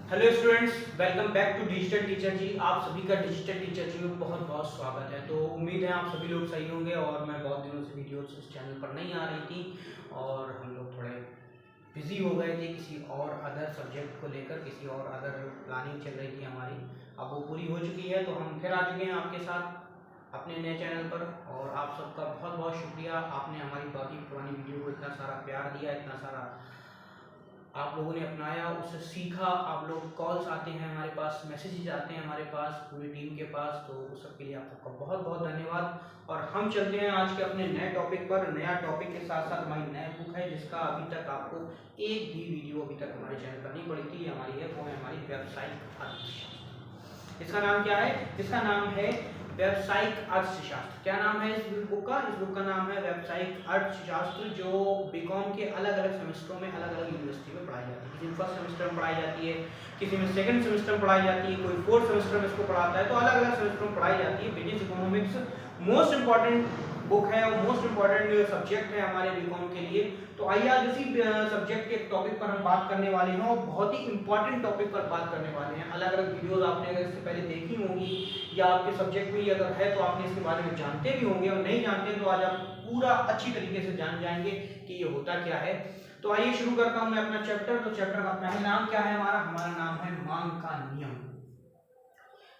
Hello students, welcome back to Digital Teacher ji. आप सभी का डिजिटल टीचर जी में बहुत बहुत स्वागत है। तो उम्मीद है आप सभी लोग सही होंगे। और मैं बहुत दिनों से वीडियोस इस चैनल पर नहीं आ रही थी और हम लोग थोड़े बिजी हो गए थे किसी और अदर सब्जेक्ट को लेकर, किसी और अदर प्लानिंग चल रही थी हमारी। अब वो पूरी हो चुकी है, तो हम फिर आ चुके हैं आपके साथ अपने नए चैनल पर। और आप सबका बहुत बहुत शुक्रिया, आपने हमारी बाकी पुरानी वीडियो को इतना सारा प्यार दिया, इतना सारा आप लोगों ने अपनाया, उससे सीखा। आप लोग कॉल्स आते हैं हमारे पास, मैसेजेस आते हैं हमारे पास, पूरी टीम के पास, तो उस सब के लिए आप सबका बहुत बहुत धन्यवाद। और हम चलते हैं आज के अपने नए टॉपिक पर। नया टॉपिक के साथ साथ हमारी नई बुक है, जिसका अभी तक आपको एक भी वीडियो अभी तक हमारे चैनल पर नहीं पड़ी थी। हमारी है, वो है हमारी व्यावसायिक अर्थशास्त्र। इसका नाम क्या है? इसका नाम है व्यावसायिक अर्थशास्त्र। क्या नाम है इस बुक का? इस बुक का नाम है व्यावसायिक अर्थशास्त्र, जो बीकॉम के अलग अलग सेमेस्टरों में अलग अलग यूनिवर्सिटी में पढ़ाई जाती है। किसी में फर्स्ट सेमेस्टर में पढ़ाई जाती है, किसी में सेकंड सेमेस्टर में पढ़ाई जाती है, कोई फोर्थ सेमेस्टर में इसको पढ़ाता है। तो अलग अलग सेमेस्टर में पढ़ाई जाती है। Business economics most important book है और मोस्ट इंपॉर्टेंट सब्जेक्ट है हमारे बीकॉम के लिए। तो आइए आज इसी सब्जेक्ट के टॉपिक पर हम बात करने वाले हैं और बहुत ही इंपॉर्टेंट टॉपिक पर बात करने वाले हैं। अलग अलग वीडियोस आपने अगर इससे पहले देखी होंगी या आपके सब्जेक्ट में अगर है तो आपने इसके बारे में जानते भी होंगे, और नहीं जानते तो आज आप पूरा अच्छी तरीके से जान जाएंगे कि ये होता क्या है। तो आइए शुरू करता हूं मैं अपना चैप्टर। तो चैप्टर का पहला नाम क्या है? हमारा नाम है मांग का नियम।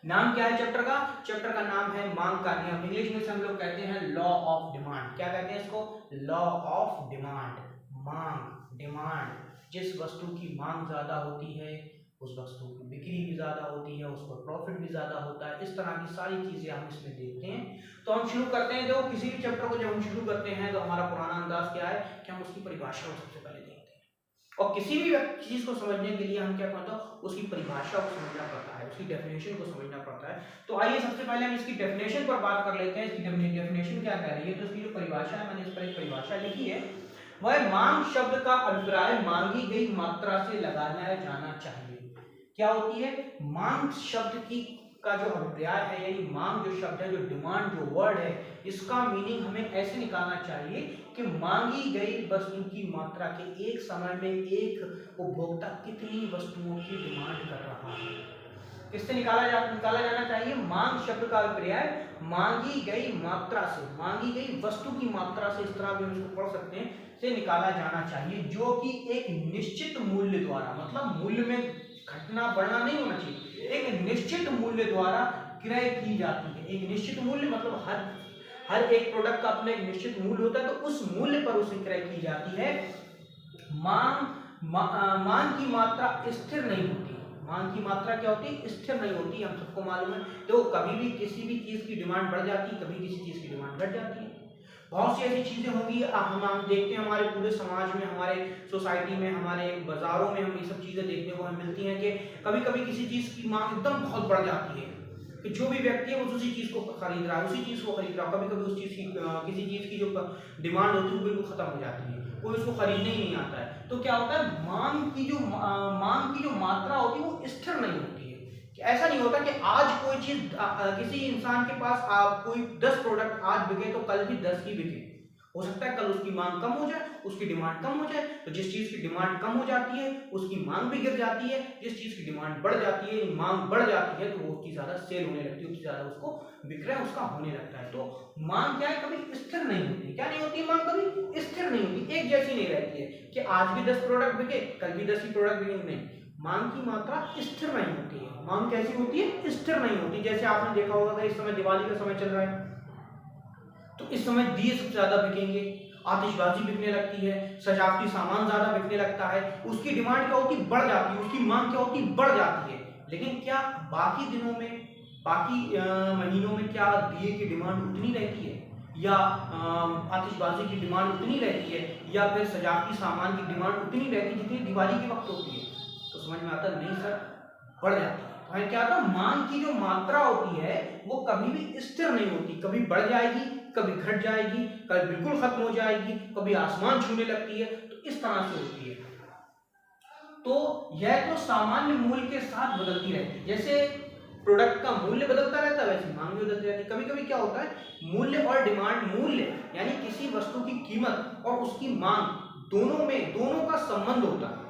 नाम क्या है चैप्टर का? चैप्टर का नाम है मांग का नियम। इंग्लिश में से हम लोग कहते हैं लॉ ऑफ डिमांड। क्या कहते हैं इसको? Law of demand. मांग, डिमांड, जिस वस्तु की मांग ज्यादा होती है उस वस्तु की बिक्री भी ज्यादा होती है, उस पर प्रॉफिट भी ज्यादा होता है। इस तरह की सारी चीजें हम इसमें देखते हैं। तो हम शुरू करते हैं। देखो, किसी भी चैप्टर को जब हम शुरू करते हैं तो हमारा पुराना अंदाज क्या है कि हम उसकी परिभाषा को सबसे पहले देखते हैं। और किसी भी चीज को समझने के लिए हम क्या करते हैं, उसकी परिभाषा को समझना पड़ता है, उसकी डेफिनेशन को समझना पड़ता है। तो आइए सबसे पहले हम इसकी डेफिनेशन पर बात कर लेते हैं। इसकी डेफिनेशन क्या कह रही है? तो इसकी जो परिभाषा है, मैंने इस पर एक परिभाषा लिखी है, वह मांग शब्द का अभिप्राय मांगी गई मात्रा से लगाया जाना चाहिए। क्या होती है? मांग शब्द की का जो अभिप्राय है, यानी मांग जो शब्द है, जो डिमांड जो वर्ड है, इसका मीनिंग हमें ऐसे निकालना चाहिए कि मांगी गई वस्तु की मात्रा के एक समय में एक उपभोक्ता कितनी वस्तुओं की डिमांड कर रहा है। किससे निकाला जाना चाहिए? मांग शब्द का अभिप्राय मांगी गई मात्रा से, मांगी गई वस्तु की मात्रा से, इस तरह भी हम इसको पढ़ सकते हैं, से निकाला जाना चाहिए, जो कि एक निश्चित मूल्य द्वारा, मतलब मूल्य में घटना बढ़ना नहीं होना चाहिए, एक निश्चित मूल्य द्वारा क्रय की जाती है। एक निश्चित मूल्य मतलब हर एक प्रोडक्ट का अपना एक निश्चित मूल्य होता है, तो उस मूल्य पर उसे क्रय की जाती है। मांग की मात्रा स्थिर नहीं होती। मांग की मात्रा क्या होती है? स्थिर नहीं होती, हम सबको मालूम है। तो कभी भी किसी भी चीज की डिमांड बढ़ जाती है, कभी किसी चीज की डिमांड घट जाती है। बहुत सी ऐसी चीजें होंगी, हम देखते हैं हमारे पूरे समाज में, हमारे सोसाइटी में, हमारे बाजारों में हम ये सब चीजें देखने को हमें मिलती हैं कि कभी कभी किसी चीज की मांग एकदम बहुत बढ़ जाती है कि जो भी व्यक्ति है वो उसी चीज को खरीद रहा है, उसी चीज को खरीद रहा है। कभी कभी उस चीज की किसी चीज की जो डिमांड होती है वो बिल्कुल खत्म हो जाती है, कोई उसको खरीदने ही नहीं आता है। तो क्या होता है? मांग की जो मात्रा होती है वो स्थिर नहीं होती है। ऐसा नहीं होता कि आज कोई चीज किसी इंसान के पास कोई 10 प्रोडक्ट आज बिके तो कल भी 10 ही बिके। हो सकता है कल उसकी मांग कम हो जाए, उसकी डिमांड कम हो जाए। तो जिस चीज की डिमांड कम हो जाती है उसकी मांग भी गिर जाती है, जिस चीज की डिमांड बढ़ जाती है, मांग बढ़ जाती है, तो वो उसकी ज्यादा सेल होने लगती है, उसकी ज्यादा उसको विक्रय उसका होने लगता है। तो मांग क्या है? कभी स्थिर नहीं होती। क्या नहीं होती? मांग कभी स्थिर नहीं होती, एक जैसी नहीं रहती है कि आज भी 10 प्रोडक्ट बिके कल भी 10 ही प्रोडक्ट बिकेंगे। मांग की मात्रा स्थिर नहीं होती है। मांग कैसी होती है? स्थिर नहीं होती। जैसे आपने देखा होगा इस समय दिवाली का समय चल रहा है, तो इस समय दिए सबसे ज्यादा बिकेंगे, आतिशबाजी बिकने लगती है, सजावटी सामान ज्यादा बिकने लगता है, उसकी डिमांड क्या होती? बढ़ जाती है, उसकी मांग क्या होती? बढ़ जाती है। लेकिन क्या बाकी दिनों में, बाकी महीनों में क्या दिए की डिमांड उतनी रहती है, या आतिशबाजी की डिमांड उतनी रहती है, या फिर सजावटी सामान की डिमांड उतनी रहती है जितनी दिवाली के वक्त होती है? तो समझ में आता नहीं सर, बढ़ जाती है। तो क्या होता है? मांग की जो मात्रा होती है वो कभी भी स्थिर नहीं होती, कभी बढ़ जाएगी, कभी घट जाएगी, कभी बिल्कुल खत्म हो जाएगी, कभी आसमान छूने लगती है। तो इस तरह से होती है। तो यह तो सामान्य मूल्य के साथ बदलती रहती है। जैसे प्रोडक्ट का मूल्य बदलता रहता है, वैसे मांग भी बदलती रहती है। कभी कभी क्या होता है? मूल्य और डिमांड, मूल्य यानी किसी वस्तु की कीमत और उसकी मांग दोनों का संबंध होता है।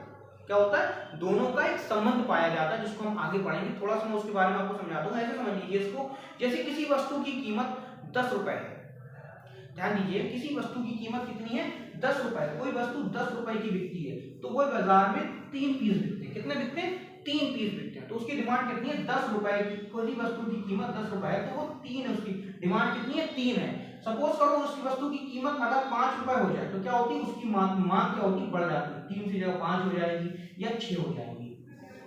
क्या होता है, दोनों का एक संबंध पाया जाता है, जिसको हम आगे पढ़ेंगे। थोड़ा सा मैं उसके बारे में आपको समझा दूंगा। ऐसे समझ लीजिए इसको, जैसे किसी वस्तु की कीमत 10 रुपए है। ध्यान दीजिए, किसी वस्तु की कीमत कितनी है, 10 रुपए। कोई वस्तु 10 रुपए की बिकती है, तो वो बाजार में 3 पीस बिकते हैं। कितने बिकते हैं, 3 पीस बिकते हैं। तो उसकी डिमांड कितनी है, 10 रुपए की। कोई वस्तु की कीमत 10 रुपए है, तो वो 3 है, उसकी डिमांड कितनी है, 3 है। सपोज करो उस वस्तु की कीमत अगर 5 रुपए हो जाए, तो क्या होती है, उसकी मांग क्या होती है, बढ़ जाती है। 3 से जगह 5 हो जाएगी या 6 हो जाएगी।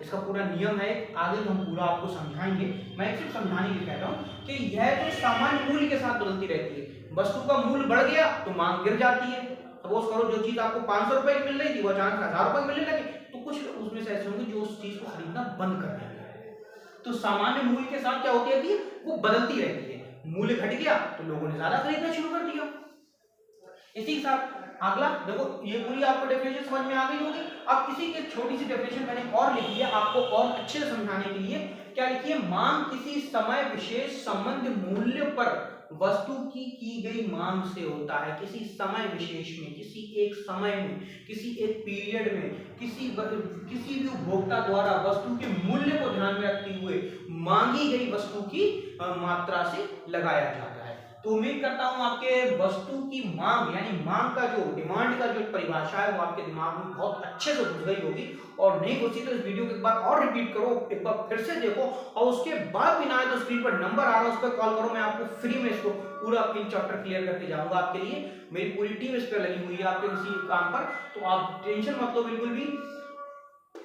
इसका पूरा नियम है, आगे तो हम पूरा आपको समझाएंगे। मैं सिर्फ समझाने के लिए कह रहा हूँ कि यह तो सामान्य मूल्य के साथ बदलती रहती है। वस्तु का मूल्य बढ़ गया तो मांग गिर जाती है। सपोज करो जो चीज आपको 500 रुपए की मिल रही थी वो अचानक 1000 रुपए मिलने लगे, तो कुछ उसमें से ऐसे होंगे जो उस चीज को खरीदना बंद कर देंगे। तो सामान्य मूल्य के साथ क्या होती है, वो बदलती रहती है। मूल्य घट गया तो लोगों ने ज्यादा खरीदना शुरू कर दिया। इसी के साथ अगला देखो, ये पूरी आपको डेफिनेशन समझ में आ गई होगी। अब इसी की छोटी सी डेफिनेशन मैंने और लिखी है आपको और अच्छे से समझाने के लिए। क्या लिखी है, मांग किसी समय विशेष संबंध मूल्य पर वस्तु की गई मांग से होता है। किसी समय विशेष में, किसी एक समय में, किसी एक पीरियड में, किसी भी उपभोक्ता द्वारा वस्तु के मूल्य को ध्यान में रखते हुए मांगी गई वस्तु की मात्रा से लगाया जाता है। तो उम्मीद करता हूं आपके वस्तु की मांग यानी मांग का जो डिमांड का जो परिभाषा है वो आपके दिमाग में बहुत अच्छे से घुस गई होगी। और नहीं घुसी तो इस वीडियो को एक बार और रिपीट करो, एक बार फिर से देखो, और उसके बाद भी ना आए तो स्क्रीन पर नंबर आ रहा है उस पर कॉल करो। मैं आपको फ्री में इसको पूरा 3 चैप्टर क्लियर करके जाऊंगा आपके लिए। मेरी पूरी टीम इस पर लगी हुई है आपके किसी काम पर, तो आप टेंशन मत लो बिल्कुल भी।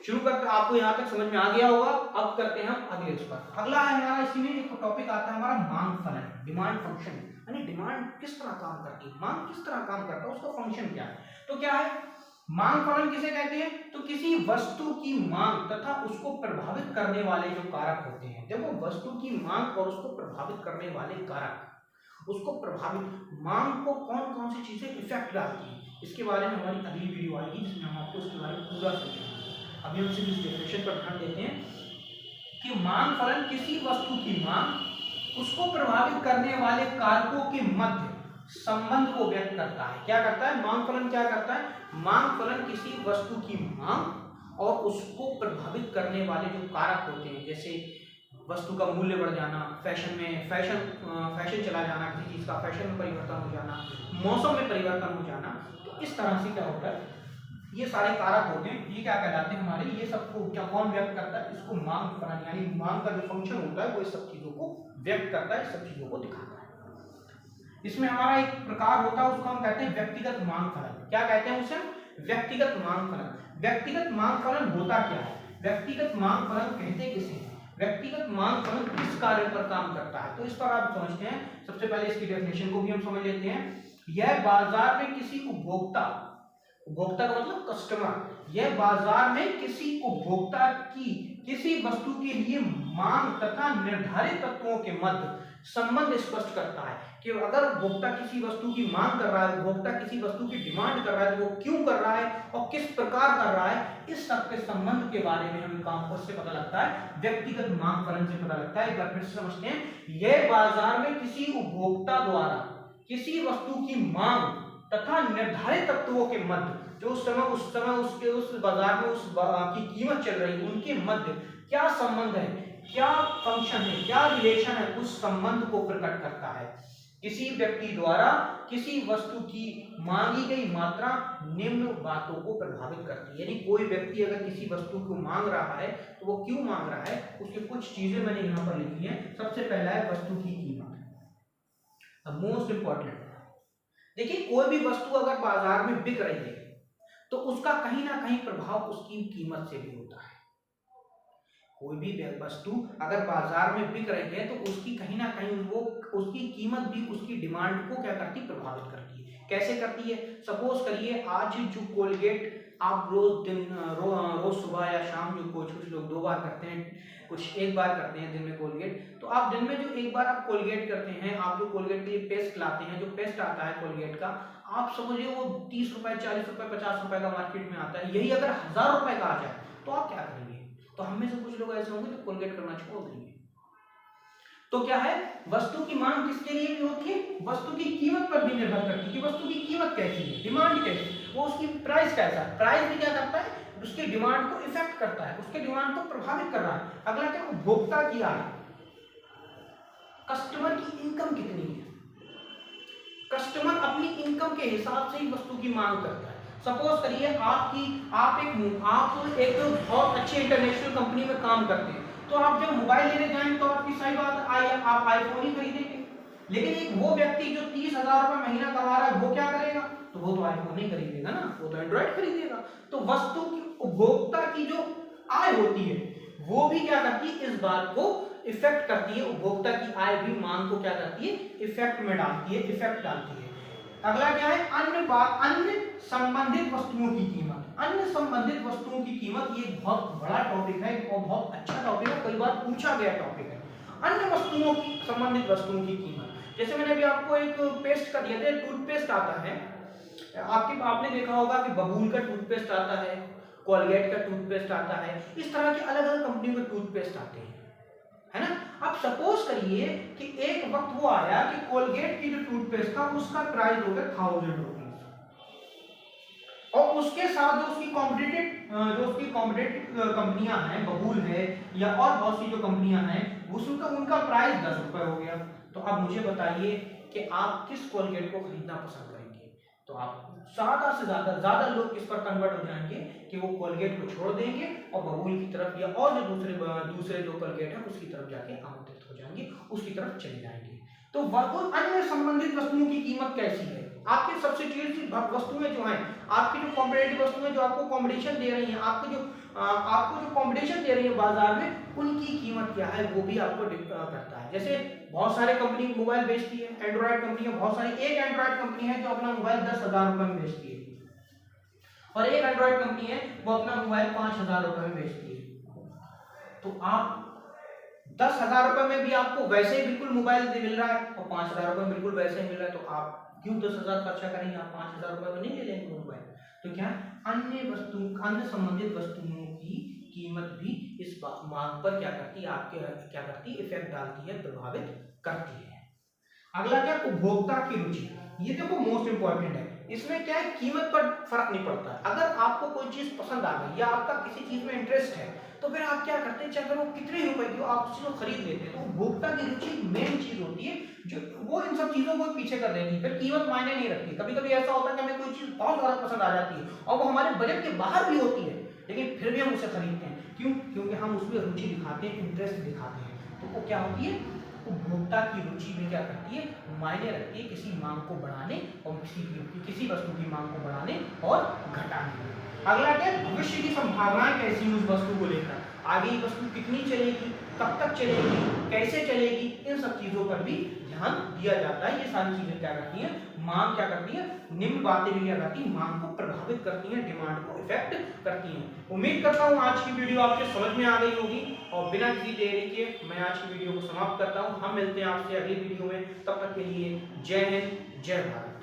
शुरू करते, आपको यहाँ तक समझ में आ गया होगा। अब करते हैं हम अगले उस पर। अगला है हमारा, इसी में एक टॉपिक आता है हमारा मांग फलन, डिमांड फंक्शन। यानी डिमांड किस तरह काम करती है, मांग किस तरह काम करता है, उसका फंक्शन क्या है। तो क्या है मांग फलन, किसे कहते हैं, तो किसी वस्तु की मांग तथा उसको प्रभावित करने वाले जो कारक होते हैं। देखो, वस्तु की मांग और उसको प्रभावित करने वाले कारक, उसको प्रभावित मांग को कौन कौन सी चीजें इफेक्ट डालती है, इसके बारे में हमारी अगली वीडियो आएगी जिसमें हम आपको उसके बारे में पूरा समझाएंगे। अभी हम सिर्फ इस डेफिनेशन पर ध्यान देते हैं कि मांग फलन किसी वस्तु की मांग उसको प्रभावित करने वाले कारकों के मध्य संबंध को व्यक्त करता है। क्या करता है मांग फलन, क्या करता है, मांग फलन किसी वस्तु की मांग और उसको प्रभावित करने वाले जो कारक होते हैं, जैसे वस्तु का मूल्य बढ़ जाना, फैशन चला जाना, किसी चीज का फैशन में परिवर्तन हो जाना, मौसम में परिवर्तन हो जाना। तो इस तरह से क्या होता है, ये सारे कारक होते हैं, ये क्या कहलाते हैं हमारे, ये सबको क्या कौन व्यक्त करता है, इसको मांग फलन यानी मांग का जो फंक्शन होता है वो इस सब चीजों को व्यक्त करता है, सब चीजों को दिखाता है। इसमें हमारा एक प्रकार होता है, उसको हम कहते हैं व्यक्तिगत मांग फलन। क्या कहते हैं उसे, व्यक्तिगत मांग फलन। व्यक्तिगत मांग फलन होता क्या है, व्यक्तिगत मांग फलन कहते किसे हैं, व्यक्तिगत मांग फलन किस कार्य पर काम करता है, तो इस पर आप समझते हैं। सबसे पहले इसकी डेफिनेशन को भी हम समझ लेते हैं। यह बाजार में किसी उपभोक्ता का मतलब कस्टमर, यह बाजार में किसी उपभोक्ता की किसी वस्तु के लिए मांग तथा निर्धारित तत्वों के मध्य संबंध स्पष्ट करता है। कि अगर उपभोक्ता किसी वस्तु की मांग कर रहा है, उपभोक्ता किसी वस्तु की डिमांड कर रहा है, तो वो क्यों कर रहा है और किस प्रकार कर रहा है, इस सब के संबंध के बारे में हमें काम से पता लगता है, व्यक्तिगत मांग फलन से पता लगता है। एक बार फिर से समझते हैं, यह बाजार में किसी उपभोक्ता द्वारा किसी वस्तु की मांग तथा निर्धारित तत्वों के मध्य, जो उस समय उसके उस बाजार में उस की कीमत चल रही है, उनके मध्य क्या संबंध है, क्या फंक्शन है, क्या रिलेशन है, उस संबंध को प्रकट करता है। किसी व्यक्ति द्वारा किसी वस्तु की मांगी गई मात्रा निम्न बातों को प्रभावित करती है। यानी कोई व्यक्ति अगर किसी वस्तु को मांग रहा है तो वो क्यों मांग रहा है, उसकी कुछ चीजें मैंने यहाँ पर लिखी हैं। सबसे पहला है वस्तु की कीमत, मोस्ट इंपॉर्टेंट। देखिए, कोई भी वस्तु अगर बाजार में बिक रही है तो उसका कहीं ना कहीं प्रभाव उसकी कीमत से भी होता है। कोई भी वस्तु अगर बाजार में बिक रही है तो उसकी कहीं ना कहीं वो उसकी कीमत भी उसकी डिमांड को क्या करती है, प्रभावित करती है। कैसे करती है, सपोज करिए आज जो कोलगेट आप रोज सुबह या शाम जो कुछ लोग 2 बार करते हैं, कुछ 1 बार करते हैं दिन में कोलगेट, तो आप दिन में जो 1 बार आप कोलगेट करते हैं, आप जो कोलगेट के लिए पेस्ट लाते हैं, जो पेस्ट आता है कोलगेट का, आप समझिए वो 30 रुपए, 40 रुपए, 50 रुपए का मार्केट में आता है। यही अगर 1000 रुपए का आ जाए तो आप क्या करेंगे, तो हम में से कुछ लोग ऐसे होंगे जो कोलगेट करना छोड़ देंगे। तो क्या है, वस्तु की मांग किसके लिए भी होती है, वस्तु की कीमत पर भी निर्भर करती है कि वस्तु की कीमत कैसी है, डिमांड कैसी, वो उसकी प्राइस कैसा, प्राइस भी क्या करता है, उसकी डिमांड को इफेक्ट करता है, उसके डिमांड को प्रभावित कर रहा है। अगला क्या, उपभोक्ता की आय, कस्टमर की इनकम कितनी है। कस्टमर अपनी इनकम के हिसाब से ही वस्तु की मांग करता है। सपोज करिए आप एक बहुत अच्छी इंटरनेशनल कंपनी में काम करते हैं, तो आप जब मोबाइल लेने जाएंगे तो आपकी सही बात आप आईफोन ही खरीदेंगे। लेकिन एक वो व्यक्ति जो 30,000 रुपए महीना कमा रहा है, वो क्या करेगा, तो वो तो आईफोन ही खरीदेगा ना, वो तो एंड्रॉइड खरीदेगा। तो वस्तु की उपभोक्ता की जो आय होती है वो भी क्या करती है, इस बात को इफेक्ट करती है। उपभोक्ता की आय भी मांग को क्या करती है, इफेक्ट में डालती है, इफेक्ट डालती है। अगला क्या है, अन्य संबंधित वस्तुओं की कीमत। अन्य संबंधित वस्तुओं की कीमत, ये बहुत बड़ा टॉपिक है और बहुत अच्छा टॉपिक है, कई बार पूछा गया टॉपिक है। अन्य वस्तुओं की, संबंधित वस्तुओं की कीमत, जैसे मैंने अभी आपको एक पेस्ट का दिया था, टूथपेस्ट आता है, आपने देखा होगा कि बबूल का टूथपेस्ट आता है, कोलगेट का टूथपेस्ट आता है, इस तरह के अलग अलग कंपनियों के टूथपेस्ट आते हैं, है ना। अब सपोज करिए कि एक वक्त वो आया कि कोलगेट की जो टूथपेस्ट था उसका प्राइस हो गया 1000 रुपीज, और उसके साथ जो उसकी कॉम्पिटिटिव कंपनियां हैं, बबूल है या और बहुत सी जो कंपनियां हैं, उनका प्राइस 10 रुपए हो गया। तो अब मुझे बताइए कि आप किस कोलगेट को खरीदना पसंद करेंगे। तो आप ज्यादा से ज्यादा लोग किस पर कन्वर्ट हो जाएंगे कि वो कोलगेट को छोड़ देंगे और बबूल की तरफ या और जो दूसरे जो कोलगेट है उसकी तरफ जाके आमंत्रित हो जाएंगे, उसकी तरफ चले जाएंगे। तो अन्य संबंधित वस्तुओं की कीमत कैसी है, आपके सब्सिट्यूट वस्तुएं जो हैं, आपकी जो कॉम्पिटिटिव वस्तुएं जो आपको कॉम्पिटिशन दे रही हैं, आपको जो कॉम्पिटिशन दे रही है बाजार में, उनकी कीमत क्या है वो भी आपको करता है। जैसे बहुत सारे कंपनी मोबाइल बेचती है, एंड्रॉइड कंपनी है बहुत सारी, एक एंड्रॉइड कंपनी है जो अपना मोबाइल 10,000 रुपए में बेचती है, और एक एंड्रॉइड कंपनी है वो अपना मोबाइल 5,000 रुपए में बेचती है। तो आप 10,000 रुपए में भी आपको वैसे ही बिल्कुल मोबाइल मिल रहा है और 5,000 रुपए में बिल्कुल वैसे ही मिल रहा है, तो आप क्यों 10,000 खर्चा करेंगे, आप 5,000 रुपए में नहीं ले लेंगे मोबाइल। तो क्या अन्य संबंधित वस्तुओं की कीमत भी इस मांग पर क्या करती है, इफेक्ट डालती है, प्रभावित करती है। अगला क्या, उपभोक्ता की रुचि। ये देखो मोस्ट इंपॉर्टेंट है, इसमें क्या है, कीमत पर फर्क नहीं पड़ता। अगर आपको कोई चीज पसंद आ गई या आपका किसी चीज में इंटरेस्ट है, तो फिर आप क्या करते हैं, चाहे वो कितने रुपए की हो, आप उस चीज को खरीद लेते हैं। तो उपभोक्ता की रुचि मेन चीज होती है जो वो इन सब चीजों को पीछे कर देती है, फिर कीमत मायने नहीं रखती। कभी कभी ऐसा होता है कि हमें कोई चीज बहुत ज्यादा पसंद आ जाती है और वो हमारे बजट के बाहर भी होती है, लेकिन फिर भी हम उसे खरीदते हैं। क्यों, क्योंकि हम उसमें रुचि दिखाते हैं, इंटरेस्ट दिखाते हैं। तो वो क्या होती है, उपभोक्ता की रुचि में क्या करती है, मायने रखती है किसी मांग को बढ़ाने और किसी वस्तु की मांग को बढ़ाने और घटाने में। अगला क्या, भविष्य की संभावनाएं कैसी उस वस्तु को लेकर, आगे ये वस्तु कितनी चलेगी, कब तक चलेगी, कैसे चलेगी, इन सब चीजों पर भी ध्यान दिया जाता है। ये सारी चीजें क्या करती हैं, मांग क्या करती है, निम्न बातें भी क्या करती है, मांग को प्रभावित करती हैं, डिमांड को इफेक्ट करती हैं। उम्मीद करता हूँ आज की वीडियो आपके समझ में आ गई होगी, और बिना किसी देरी के मैं आज की वीडियो को समाप्त करता हूँ। हम मिलते हैं आपसे अगली वीडियो में, तब तक के लिए जय हिंद, जय भारत।